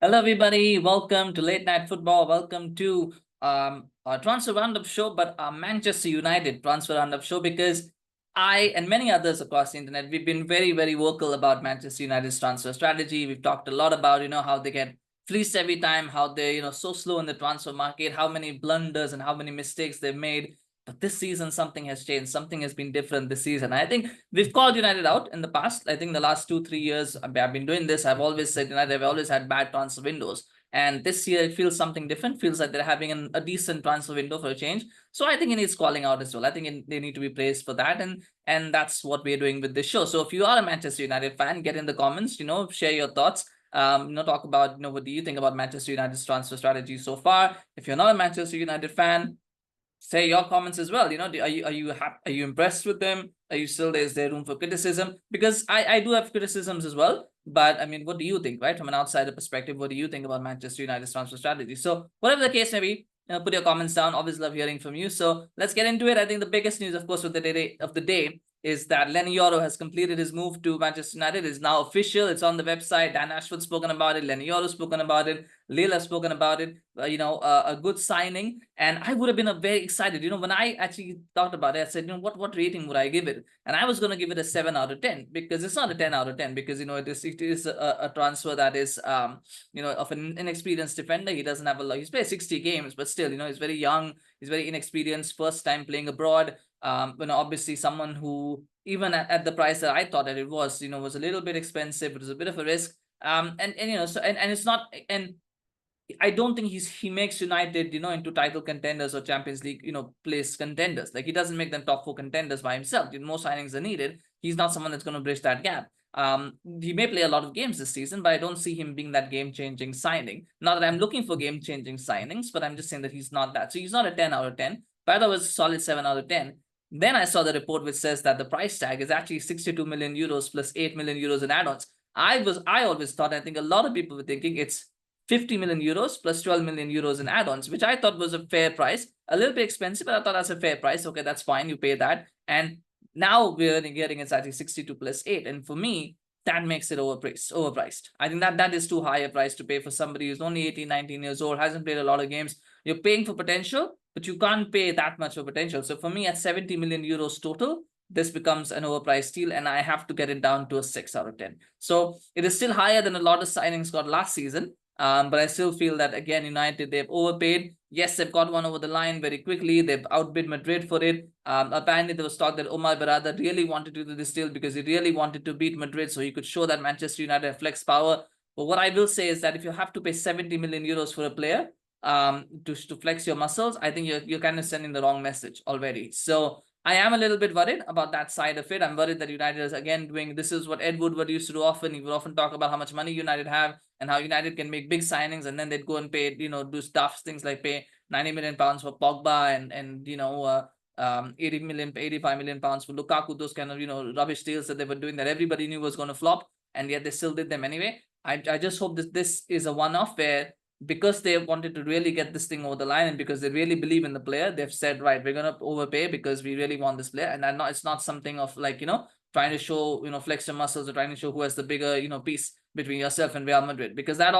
Hello, everybody. Welcome to Late Night Football. Welcome to our transfer roundup show, but our Manchester United transfer roundup show, because I and many others across the internet, we've been very, very vocal about Manchester United's transfer strategy. We've talked a lot about, how they get fleeced every time, how they're, so slow in the transfer market, how many blunders and how many mistakes they've made. But this season, something has changed. Something has been different this season. I think we've called United out in the past. I think the last 2, 3 years I've been doing this. I've always said United have always had bad transfer windows. And this year it feels something different. Feels like they're having a decent transfer window for a change. So I think it needs calling out as well. I think they need to be praised for that. And that's what we're doing with this show. So if you are a Manchester United fan, get in the comments, share your thoughts. Talk about, what do you think about Manchester United's transfer strategy so far? If you're not a Manchester United fan, say your comments as well. Are you impressed with them? Are you still, is there room for criticism? Because I do have criticisms as well. But I mean, what do you think, right? From an outsider perspective, what do you think about Manchester United's transfer strategy? So whatever the case may be, put your comments down. Always love hearing from you. So let's get into it. I think the biggest news, of course, of the day is that Leny Yoro has completed his move to Manchester United. It's now official. It's on the website. Dan Ashford's spoken about it. Leny Yoro's spoken about it. Lille has spoken about it. A good signing. And I would have been very excited. When I actually thought about it, I said, what rating would I give it? And I was going to give it a 7 out of 10, because it's not a 10 out of 10, because, it is a transfer that is, of an inexperienced defender. He doesn't have a lot. He's played 60 games, but still, he's very young. He's very inexperienced, first time playing abroad. Obviously someone who, even at the price that I thought that it was, was a little bit expensive. It was a bit of a risk. And it's not, and I don't think he makes United, into title contenders or Champions League, place contenders. Like, he doesn't make them top 4 contenders by himself. More signings are needed. He's not someone that's going to bridge that gap. He may play a lot of games this season, but I don't see him being that game-changing signing. Not that I'm looking for game-changing signings, but I'm just saying that he's not that. So he's not a 10 out of 10. But that was a solid 7 out of 10. Then I saw the report which says that the price tag is actually 62 million euros plus 8 million euros in add-ons. I always thought, I think a lot of people were thinking it's 50 million euros plus 12 million euros in add-ons, which I thought was a fair price. A little bit expensive, but I thought that's a fair price. Okay, that's fine. You pay that. And now we're getting it's actually 62 plus 8. And for me, that makes it overpriced. I think that is too high a price to pay for somebody who's only 18, 19 years old, hasn't played a lot of games. You're paying for potential, but you can't pay that much for potential. So for me, at 70 million euros total, this becomes an overpriced deal, and I have to get it down to a 6 out of 10. So it is still higher than a lot of signings got last season. But I still feel that, again, United, they've overpaid. Yes, they've got one over the line very quickly. They've outbid Madrid for it. Apparently, there was talk that Omar Berrada really wanted to do this deal because he really wanted to beat Madrid, so he could show that Manchester United have flex power. But what I will say is that if you have to pay 70 million euros for a player to flex your muscles, I think you're kind of sending the wrong message already. So I am a little bit worried about that side of it. I'm worried that United is again doing, this is what Ed Woodward used to do often. He would often talk about how much money United have and how United can make big signings, and then they'd go and pay, do stuff, things like pay 90 million pounds for Pogba and 80 million, 85 million pounds for Lukaku, those kind of, rubbish deals that they were doing that everybody knew was going to flop, and yet they still did them anyway. I just hope that this is a one-off where, because they wanted to really get this thing over the line and because they really believe in the player, they've said, right, we're going to overpay because we really want this player. And it's not something of like, trying to show, flex your muscles or trying to show who has the bigger, piece between yourself and Real Madrid, because that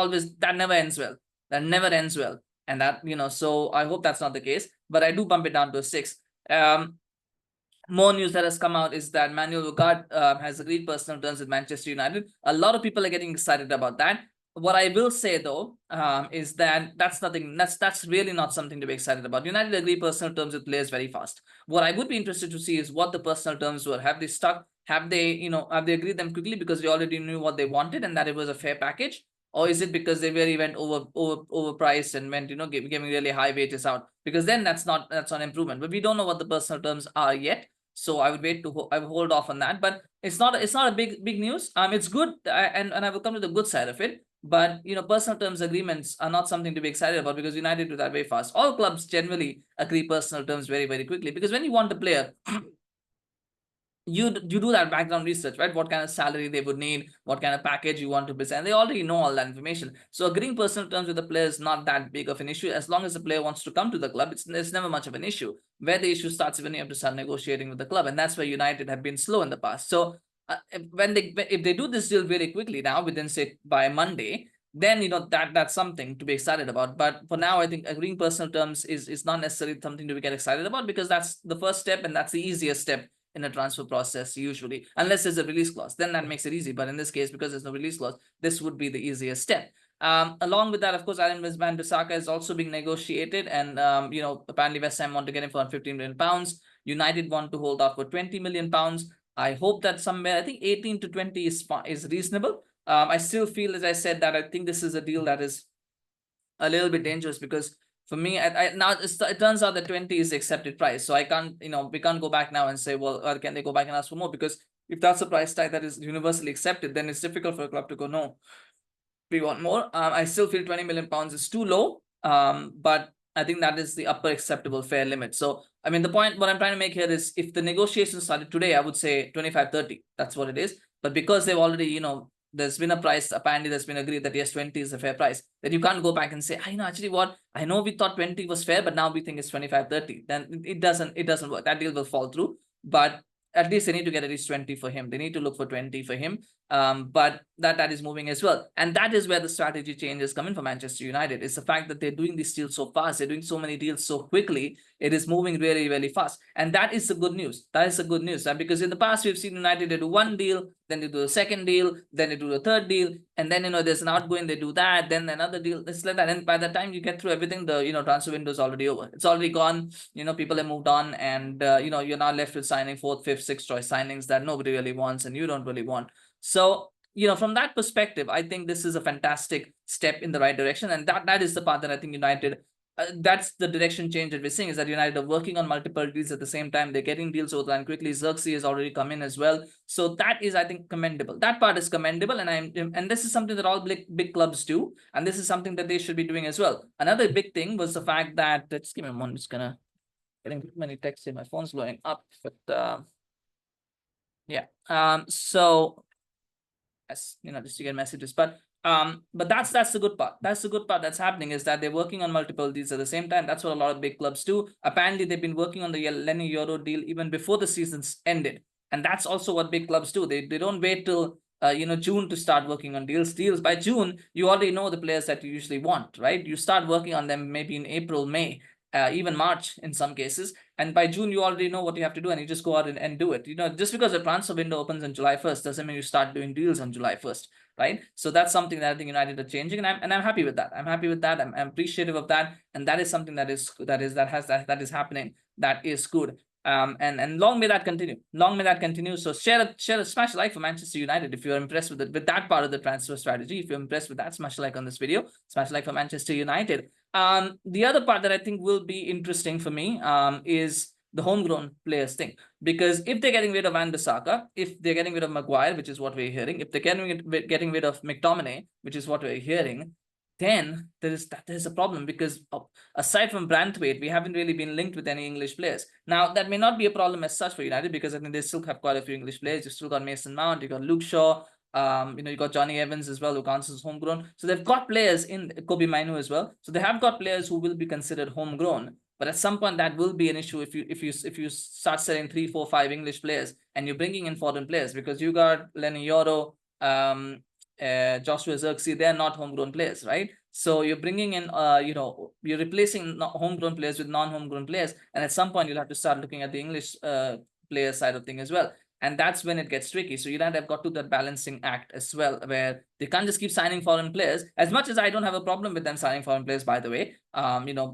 never ends well. That never ends well. And that, so I hope that's not the case, but I do bump it down to a 6. More news that has come out is that Manuel Ugarte has agreed personal terms with Manchester United. A lot of people are getting excited about that. What I will say, though, is that that's really not something to be excited about. United agree personal terms with players very fast. What I would be interested to see is what the personal terms were. Have they stuck? Have they agreed them quickly because they already knew what they wanted and that it was a fair package? Or is it because they really went overpriced and went, giving really high wages out? Because then that's not improvement. But we don't know what the personal terms are yet. So I would I would hold off on that. But it's not a big news. It's good, and I will come to the good side of it. But personal terms agreements are not something to be excited about because United do that very fast. All clubs generally agree personal terms very, very quickly because when you want a player, you do that background research, right? What kind of salary they would need, what kind of package you want to present. They already know all that information. So agreeing personal terms with the player is not that big of an issue. As long as the player wants to come to the club, it's never much of an issue. Where the issue starts is when you have to start negotiating with the club, and that's where United have been slow in the past. So if they do this deal very quickly now, within, say, by Monday, then that's something to be excited about. But for now, I think agreeing personal terms is not necessarily something to get excited about, because that's the first step and that's the easiest step in a transfer process usually, unless there's a release clause. Then that makes it easy. But in this case, because there's no release clause, this would be the easiest step. Along with that, of course, wan-Bissaka is also being negotiated, and apparently West Ham want to get him for 15 million pounds. United want to hold out for 20 million pounds. I hope that somewhere, I think 18 to 20 is reasonable. I still feel, as I said, that I think this is a deal that is a little bit dangerous, because for me, now it turns out that 20 is the accepted price. So I can't, we can't go back now and say, well, or can they go back and ask for more? Because if that's a price tag that is universally accepted, then it's difficult for a club to go, no, we want more. I still feel 20 million pounds is too low, but I think that is the upper acceptable fair limit. So, I mean, what I'm trying to make here is, if the negotiations started today, I would say 25, 30. That's what it is. But because they've already, there's been a price, apparently there's been agreed that yes, 20 is a fair price, then you can't go back and say, actually what, I know we thought 20 was fair, but now we think it's 25, 30. Then it doesn't work. That deal will fall through. But at least they need to get at least 20 for him. They need to look for 20 for him. But that is moving as well. And that is where the strategy change is coming for Manchester United. It's the fact that they're doing these deals so fast. They're doing so many deals so quickly. It is moving really, really fast. And that is the good news. That is the good news. Because in the past, we've seen United, they do one deal, then they do a second deal, then they do a third deal. And then, there's an outgoing, they do that, then another deal. It's like that. And by the time you get through everything, the, transfer window is already over. It's already gone. People have moved on, and, you're now left with signing fourth, fifth, sixth choice signings that nobody really wants and you don't really want. So, from that perspective, I think this is a fantastic step in the right direction. And that is the part that I think United, that's the direction change that we're seeing, is that United are working on multiple deals at the same time. They're getting deals over the line quickly. Zirkzee has already come in as well. So that is, I think, commendable. That part is commendable. And this is something that all big clubs do. And this is something that they should be doing as well. Another big thing was the fact that, just give me a moment, I'm just getting too many texts here. My phone's blowing up. But yeah. So just to get messages, but that's the good part. That's the good part that's happening, is that they're working on multiple deals at the same time. That's what a lot of big clubs do. Apparently, they've been working on the Leny Yoro deal even before the season's ended, and that's also what big clubs do. They don't wait till June to start working on deals. By June, you already know the players that you usually want, right? You start working on them maybe in April, May. Even March in some cases, and by June you already know what you have to do, and you just go out and do it. Just because the transfer window opens on July 1st doesn't mean you start doing deals on July 1st, right? So that's something that I think United are changing, and I'm happy with that. I'm happy with that. I'm appreciative of that, and that is something that is happening. That is good. And long may that continue. Long may that continue. So smash a like for Manchester United if you're impressed with that part of the transfer strategy. If you're impressed with that, smash a like on this video. Smash a like for Manchester United. The other part that I think will be interesting for me is the homegrown players thing, because if they're getting rid of wan-Bissaka, if they're getting rid of Maguire, which is what we're hearing, if they're getting rid of McTominay, which is what we're hearing, then there's a problem, because aside from Branthwaite, we haven't really been linked with any English players. Now, that may not be a problem as such for United, because I think they still have quite a few English players. You've still got Mason Mount, you got Luke Shaw, you got Johnny Evans as well, who counts as homegrown. So they've got players in Kobe Mainu as well. So they have got players who will be considered homegrown. But at some point, that will be an issue if you start selling 3, 4, 5 English players and you're bringing in foreign players, because you got Leny Yoro, Joshua Zirkzee, they're not homegrown players, right? So you're bringing in, you're replacing homegrown players with non-homegrown players, and at some point you'll have to start looking at the English player side of thing as well. And that's when it gets tricky. So United have got to that balancing act as well, where they can't just keep signing foreign players. As much as I don't have a problem with them signing foreign players, by the way,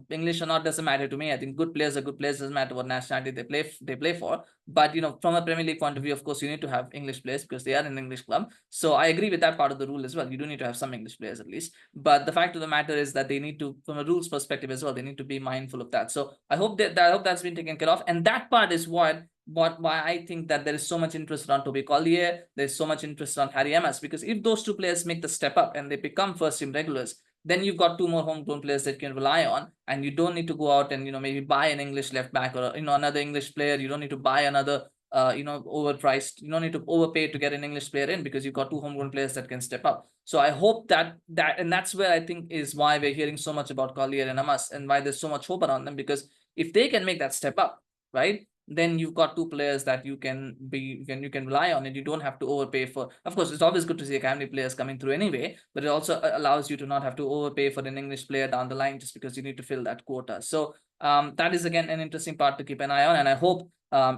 English or not doesn't matter to me. I think good players are good players. Doesn't matter what nationality they play for. But from a Premier League point of view, of course, you need to have English players because they are an English club. So I agree with that part of the rule as well. You do need to have some English players at least. But the fact of the matter is that they need to, from a rules perspective as well, they need to be mindful of that. So I hope that's been taken care of. And that part is why I think that there is so much interest on Toby Collier, there's so much interest on Harry Emas, because if those two players make the step up and they become first team regulars, then you've got 2 more homegrown players that you can rely on, and you don't need to go out and maybe buy an English left back or another English player. You don't need to buy another overpriced. You don't need to overpay to get an English player in, because you've got 2 homegrown players that can step up. So I hope that and that's where I think is why we're hearing so much about Collier and Emas, and why there's so much hope around them, because if they can make that step up, right, then you've got two players that you can rely on, and you don't have to overpay for. Of course, it's always good to see academy players coming through anyway, but it also allows you to not have to overpay for an English player down the line just because you need to fill that quota. So that is again an interesting part to keep an eye on, and I hope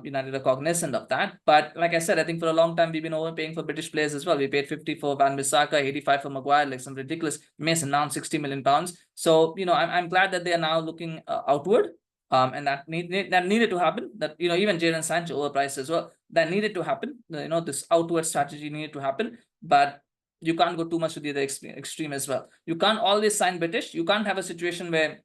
United are cognizant of that. But like I said, I think for a long time we've been overpaying for British players as well. We paid 50 for wan-Bissaka, 85 for Maguire, like some ridiculous mess, and now 60 million pounds. So I'm glad that they are now looking outward. And that needed to happen. That even Jadon Sancho overpriced as well. That needed to happen. This outward strategy needed to happen, but you can't go too much to the other extreme as well. You can't always sign British. You can't have a situation where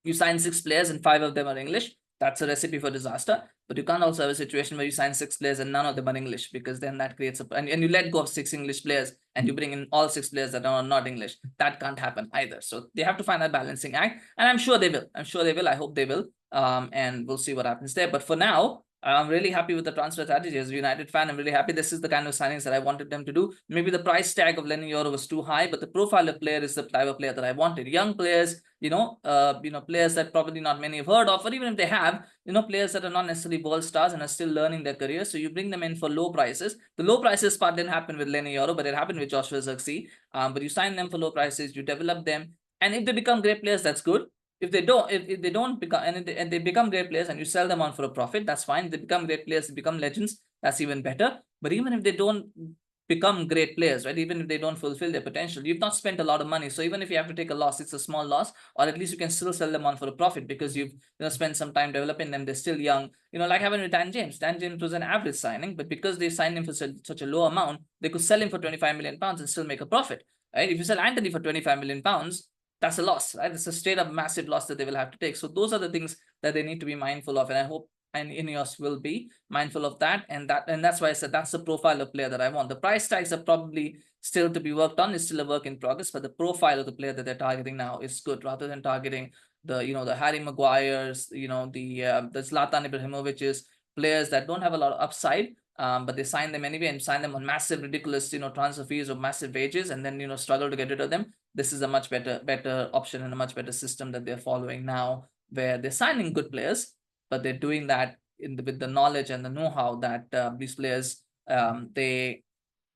you sign 6 players and 5 of them are English. That's a recipe for disaster. But you can't also have a situation where you sign 6 players and none of them are English, because then that creates and you let go of 6 English players and you bring in all 6 players that are not English. That can't happen either. So they have to find that balancing act, and I'm sure they will. I hope they will. And we'll see what happens there. But for now, I'm really happy with the transfer strategy. As a United fan, I'm really happy. This is the kind of signings that I wanted them to do. Maybe the price tag of Leny Yoro was too high, but the profile of player is the type of player that I wanted. Young players, players that probably not many have heard of, or even if they have, players that are not necessarily world stars and are still learning their career. So you bring them in for low prices. The low prices part didn't happen with Leny Yoro, but it happened with Joshua Zirkzee. But you sign them for low prices, you develop them, and if they become great players, that's good. If they don't become, and they become great players and you sell them on for a profit, that's fine. If they become great players, they become legends, that's even better. But even if they don't become great players, right, even if they don't fulfill their potential, you've not spent a lot of money. So even if you have to take a loss, it's a small loss, or at least you can still sell them on for a profit, because you've spent some time developing them. They're still young, like having with Dan James. Dan James was an average signing, but because they signed him for such a low amount, they could sell him for 25 million pounds and still make a profit, right? If you sell Anthony for 25 million pounds, that's a loss, right? It's a straight up massive loss that they will have to take. So those are the things that they need to be mindful of, and I hope Ineos will be mindful of that. And that's why I said that's the profile of player that I want. The price tags are probably still to be worked on. It's still a work in progress, but the profile of the player that they're targeting now is good, rather than targeting the Harry Maguires, the Zlatan Ibrahimovic's, players that don't have a lot of upside. But they sign them anyway, and sign them on massive, ridiculous, transfer fees or massive wages, and then struggle to get rid of them. This is a much better option and a much better system that they're following now, where they're signing good players, but they're doing that with the knowledge and the know-how that these players they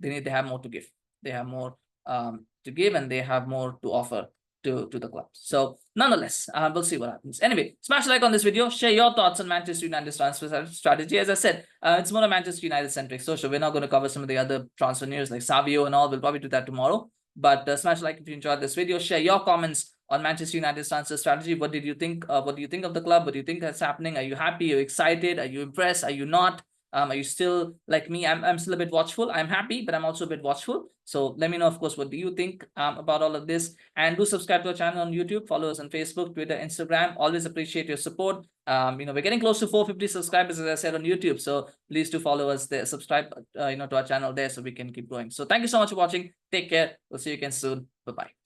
have more to give. They have more to give, and they have more to offer to the club. So nonetheless, we'll see what happens. Anyway, smash a like on this video, share your thoughts on Manchester United's transfer strategy. As I said, it's more a Manchester United centric social. We're not going to cover some of the other transfer news like Savio and all. We'll probably do that tomorrow. But smash a like if you enjoyed this video. Share your comments on Manchester United's transfer strategy. What did you think? What do you think of the club? What do you think that's happening? Are you happy? Are you excited? Are you impressed? Are you not? Are you still like me? I'm still a bit watchful. I'm happy, but I'm also a bit watchful. So let me know, of course, what do you think about all of this? And do subscribe to our channel on YouTube. Follow us on Facebook, Twitter, Instagram. Always appreciate your support. We're getting close to 450 subscribers, as I said, on YouTube. So please do follow us there. Subscribe, to our channel there, so we can keep growing. So thank you so much for watching. Take care. We'll see you again soon. Bye-bye.